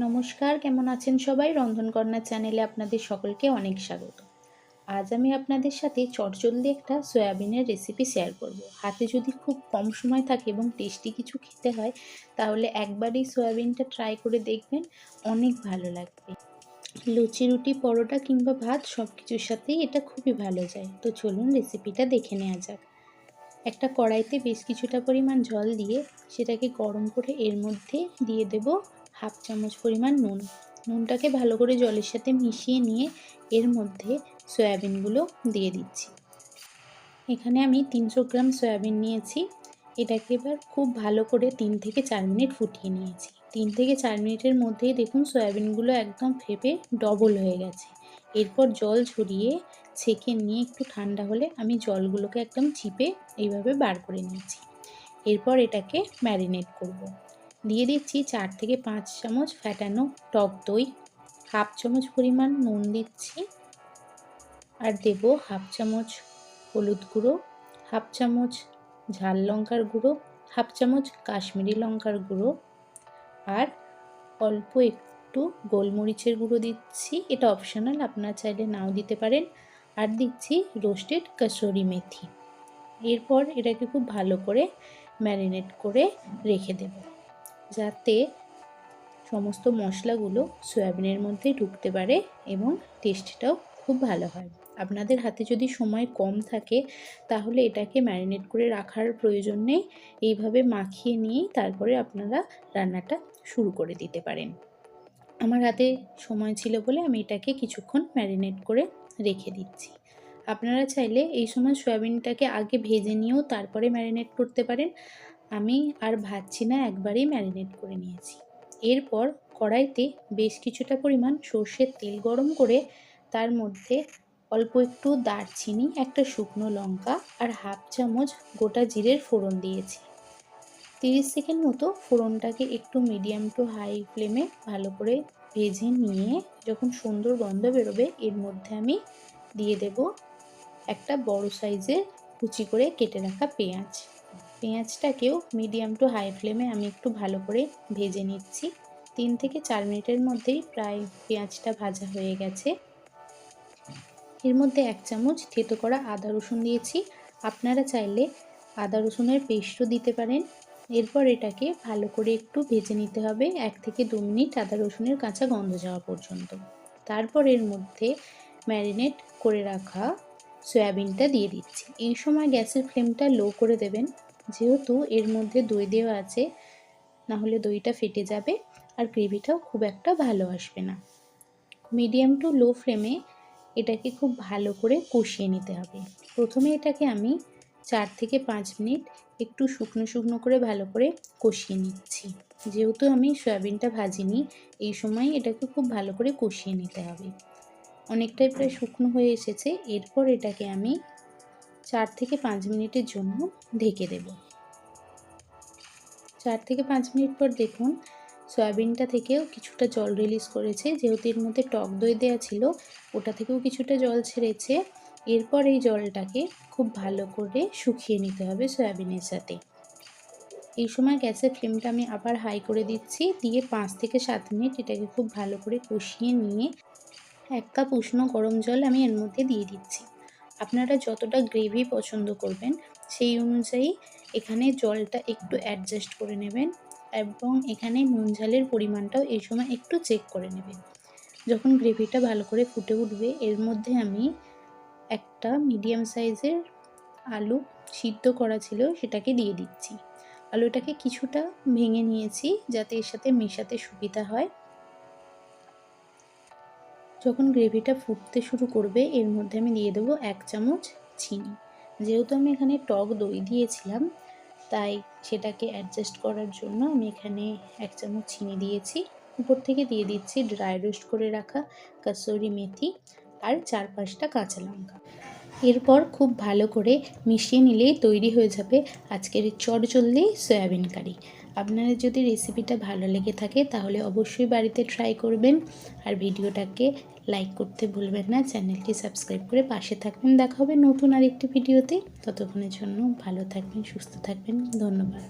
নমস্কার, কেমন আছেন সবাই? রন্ধনকন্যা চ্যানেলে আপনাদের সকলকে অনেক স্বাগত। আজ আমি আপনাদের সাথে চটজলদি একটা সয়াবিনের রেসিপি শেয়ার করব। হাতে যদি খুব কম সময় থাকে এবং টেস্টি কিছু খেতে হয়, তাহলে একবার এই সয়াবিনটা ট্রাই করে দেখবেন, অনেক ভালো লাগবে। লুচি, রুটি, পরোটা কিংবা ভাত সব কিছুর সাথেই এটা খুবই ভালো যায়। তো চলুন রেসিপিটা দেখে নেওয়া যাক। একটা কড়াইতে বেশ কিছুটা পরিমাণ জল দিয়ে সেটাকে গরম করে এর মধ্যে দিয়ে দেব হাফ চামচ পরিমাণ নুন। নুনটাকে ভালো করে জলের সাথে মিশিয়ে নিয়ে এর মধ্যে সয়াবিনগুলো দিয়ে দিচ্ছি। এখানে আমি 300 গ্রাম সয়াবিন নিয়েছি। এটাকে এবার খুব ভালো করে 3 থেকে 4 মিনিট ফুটিয়ে নিয়েছি। 3 থেকে 4 মিনিটের মধ্যেই দেখুন সয়াবিনগুলো একদম ফেপে ডবল হয়ে গেছে। এরপর জল ঝরিয়ে ছেঁকে নিয়ে একটু ঠান্ডা হলে আমি জলগুলোকে একদম চিপে এইভাবে বার করে নিয়েছি। এরপর এটাকে ম্যারিনেট করব। দিয়ে দিচ্ছি 4 থেকে 5 চামচ ফ্যাটানো টক দই, হাফ চামচ পরিমাণ নুন দিচ্ছি, আর দেব হাফ চামচ হলুদ গুঁড়ো, হাফ চামচ ঝাল লঙ্কার গুঁড়ো, হাফ চামচ কাশ্মীরি লঙ্কার গুঁড়ো, আর অল্প একটু গোলমরিচের গুঁড়ো দিচ্ছি। এটা অপশনাল, আপনারা চাইলে নাও দিতে পারেন। আর দিচ্ছি রোস্টেড কাসুরি মেথি। এরপর এটাকে খুব ভালো করে ম্যারিনেট করে রেখে দেব, যাতে সমস্ত মশলাগুলো সয়াবিনের মধ্যে ঢুকতে পারে এবং টেস্টটাও খুব ভালো হয়। আপনাদের হাতে যদি সময় কম থাকে তাহলে এটাকে ম্যারিনেট করে রাখার প্রয়োজন নেই। এইভাবে মাখিয়ে নিয়েই তারপরে আপনারা রান্নাটা শুরু করে দিতে পারেন। আমার হাতে সময় ছিল বলে আমি এটাকে কিছুক্ষণ ম্যারিনেট করে রেখে দিচ্ছি। আপনারা চাইলে এই সময় সয়াবিনটাকে আগে ভেজে নিয়েও তারপরে ম্যারিনেট করতে পারেন। আমি আর ভাজছি না, একবারেই ম্যারিনেট করে নিয়েছি। এরপর কড়াইতে বেশ কিছুটা পরিমাণ সর্ষের তেল গরম করে তার মধ্যে অল্প একটু দারচিনি, একটা শুকনো লঙ্কা আর হাফ চামচ গোটা জিরের ফোড়ন দিয়েছি। 30 সেকেন্ড মতো ফোড়নটাকে একটু মিডিয়াম টু হাই ফ্লেমে ভালো করে ভেজে নিয়ে যখন সুন্দর গন্ধ বেরোবে এর মধ্যে আমি দিয়ে দেব একটা বড় সাইজের কুচি করে কেটে রাখা পেঁয়াজ। পেঁয়াজটাকেও মিডিয়াম টু হাই ফ্লেমে আমি একটু ভালো করে ভেজে নিচ্ছি। 3 থেকে 4 মিনিটের মধ্যেই প্রায় পেঁয়াজটা ভাজা হয়ে গেছে। এর মধ্যে 1 চামচ থেতো করা আদা রসুন দিয়েছি। আপনারা চাইলে আদা রসুনের পেস্টও দিতে পারেন। এরপর এটাকে ভালো করে একটু ভেজে নিতে হবে 1 থেকে 2 মিনিট আদা রসুনের কাঁচা গন্ধ যাওয়া পর্যন্ত। তারপর এর মধ্যে ম্যারিনেট করে রাখা সয়াবিনটা দিয়ে দিচ্ছি। এই সময় গ্যাসের ফ্লেমটা লো করে দেবেন, যেহেতু এর মধ্যে দই দেওয়া আছে, নাহলে দইটা ফেটে যাবে আর গ্রেভিটাও খুব একটা ভালো আসবে না। মিডিয়াম টু লো ফ্লেমে এটাকে খুব ভালো করে কষিয়ে নিতে হবে। প্রথমে এটাকে আমি 4 থেকে 5 মিনিট একটু শুকনো শুকনো করে ভালো করে কষিয়ে নিচ্ছি। যেহেতু আমি সয়াবিনটা ভাজিনি, এই সময় এটাকে খুব ভালো করে কষিয়ে নিতে হবে। অনেকটাই প্রায় শুকনো হয়ে এসেছে। এরপর এটাকে আমি 4 থেকে 5 মিনিটের জন্য ঢেকে দেব। 4 থেকে 5 মিনিট পর দেখুন সয়াবিনটা থেকেও কিছুটা জল রিলিজ করেছে। যেহেতু এর মধ্যে টক দই দেওয়া ছিল, ওটা থেকেও কিছুটা জল ছেড়েছে। এরপর এই জলটাকে খুব ভালো করে শুকিয়ে নিতে হবে সয়াবিনের সাথে। এই সময় গ্যাসের ফ্লেমটা আমি আবার হাই করে দিচ্ছি, দিয়ে 5 থেকে 7 মিনিট এটাকে খুব ভালো করে কষিয়ে নিয়ে 1 কাপ উষ্ণ গরম জল আমি এর মধ্যে দিয়ে দিচ্ছি। আপনারা যতটা গ্রেভি পছন্দ করবেন সেই অনুযায়ী এখানে জলটা একটু অ্যাডজাস্ট করে নেবেন এবং এখানে নুন ঝালের পরিমাণটাও এই সময় একটু চেক করে নেবেন। যখন গ্রেভিটা ভালো করে ফুটে উঠবে এর মধ্যে আমি একটা মিডিয়াম সাইজের আলু সিদ্ধ করা ছিল সেটাকে দিয়ে দিচ্ছি। আলুটাকে কিছুটা ভেঙে নিয়েছি যাতে এর সাথে মেশাতে সুবিধা হয়। যখন গ্রেভিটা ফুটতে শুরু করবে এর মধ্যে আমি দিয়ে দেবো 1 চামচ চিনি। যেহেতু আমি এখানে টক দই দিয়েছিলাম, তাই সেটাকে অ্যাডজাস্ট করার জন্য আমি এখানে 1 চামচ চিনি দিয়েছি। উপর থেকে দিয়ে দিচ্ছি ড্রাই রোস্ট করে রাখা কাসুরি মেথি আর 4-5টা কাঁচা লঙ্কা। এরপর খুব ভালো করে মিশিয়ে নিলেই তৈরি হয়ে যাবে আজকের চটজলদি সয়াবিন কারি। আপনাদের যদি রেসিপিটা ভালো লেগে থাকে তাহলে অবশ্যই বাড়িতে ট্রাই করবেন, আর ভিডিওটাকে লাইক করতে ভুলবেন না। চ্যানেলটি সাবস্ক্রাইব করে পাশে থাকবেন। দেখা হবে নতুন আরেকটি ভিডিওতে। ততক্ষণের জন্য ভালো থাকবেন, সুস্থ থাকবেন। ধন্যবাদ।